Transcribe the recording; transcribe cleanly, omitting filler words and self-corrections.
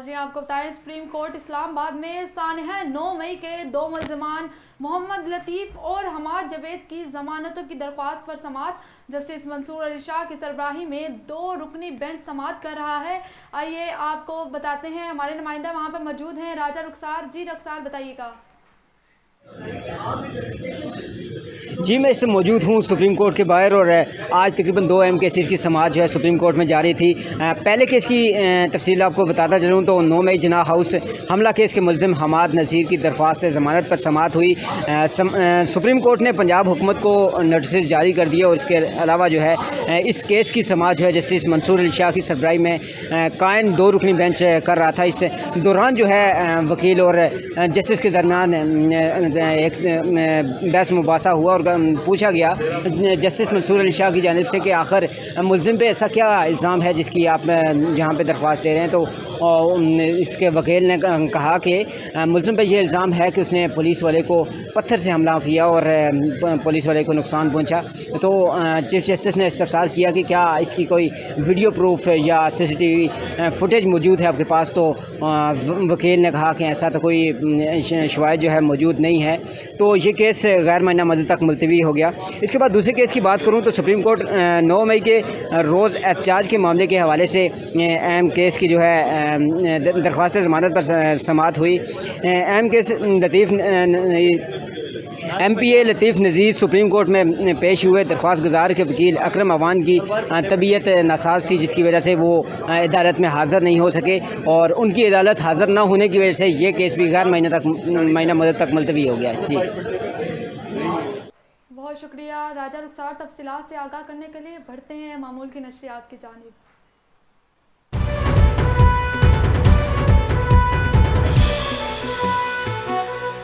ناظرین آپ کو بتائیں سپریم کورٹ اسلام آباد میں سانحہ 9 مئی کے 2 ملزمان محمد لطیف اور حماد جاوید کی ضمانتوں کی درخواست پر سماعت جسٹس منصور علی شاہ کی سربراہی میں 2 رکنی بینچ سماعت کر رہا ہے۔ آئیے آپ کو بتاتے ہیں، ہمارے نمائندہ وہاں پر موجود ہیں راجہ رخسار۔ جی رخسار بتائیے گا۔ جی میں اس سے موجود ہوں سپریم کورٹ کے باہر، اور آج تقریباً 2 اہم کیسز کی سماعت جو ہے سپریم کورٹ میں جاری تھی۔ پہلے کیس کی تفصیل آپ کو بتاتا چلوں تو 9 مئی جناح ہاؤس حملہ کیس کے ملزم حماد نذیر کی درخواست ضمانت پر سماعت ہوئی۔ سپریم کورٹ نے پنجاب حکومت کو نوٹسز جاری کر دیے، اور اس کے علاوہ جو ہے اس کیس کی سماعت جو ہے جسٹس منصور علی شاہ کی سربراہی میں قائم 2 رکنی بینچ کر رہا تھا۔ اس دوران جو ہے وکیل اور جسٹس کے درمیان ایک بحث مباحثہ ہوا، اور پوچھا گیا جسٹس منصور علی شاہ کی جانب سے کہ آخر ملزم پہ ایسا کیا الزام ہے جس کی آپ جہاں پہ درخواست دے رہے ہیں۔ تو اس کے وکیل نے کہا کہ ملزم پہ یہ الزام ہے کہ اس نے پولیس والے کو پتھر سے حملہ کیا اور پولیس والے کو نقصان پہنچا۔ تو چیف جسٹس نے استفسار کیا کہ کیا اس کی کوئی ویڈیو پروف یا CCTV فوٹیج موجود ہے آپ کے پاس؟ تو وکیل نے کہا کہ ایسا تو کوئی شواہد جو ہے موجود نہیں ہے۔ تو یہ کیس غیر معینہ مدت تک ملتوی ہو گیا۔ اس کے بعد دوسرے کیس کی بات کروں تو سپریم کورٹ 9 مئی کے روز احتجاج کے معاملے کے حوالے سے اہم کیس کی جو ہے درخواست ضمانت پر سماعت ہوئی۔ اہم کیس MP لطیف نذیر سپریم کورٹ میں پیش ہوئے۔ درخواست گزار کے وکیل اکرم اوان کی طبیعت ناساز تھی، جس کی وجہ سے وہ عدالت میں حاضر نہیں ہو سکے، اور ان کی عدالت حاضر نہ ہونے کی وجہ سے یہ کیس بھی غیر معینہ مدت تک ملتوی ہو گیا۔ جی بہت شکریہ راجہ رخسار، تفصیلات سے آگاہ کرنے کے لیے۔ بڑھتے ہیں معمول کی نشریات کی جانب۔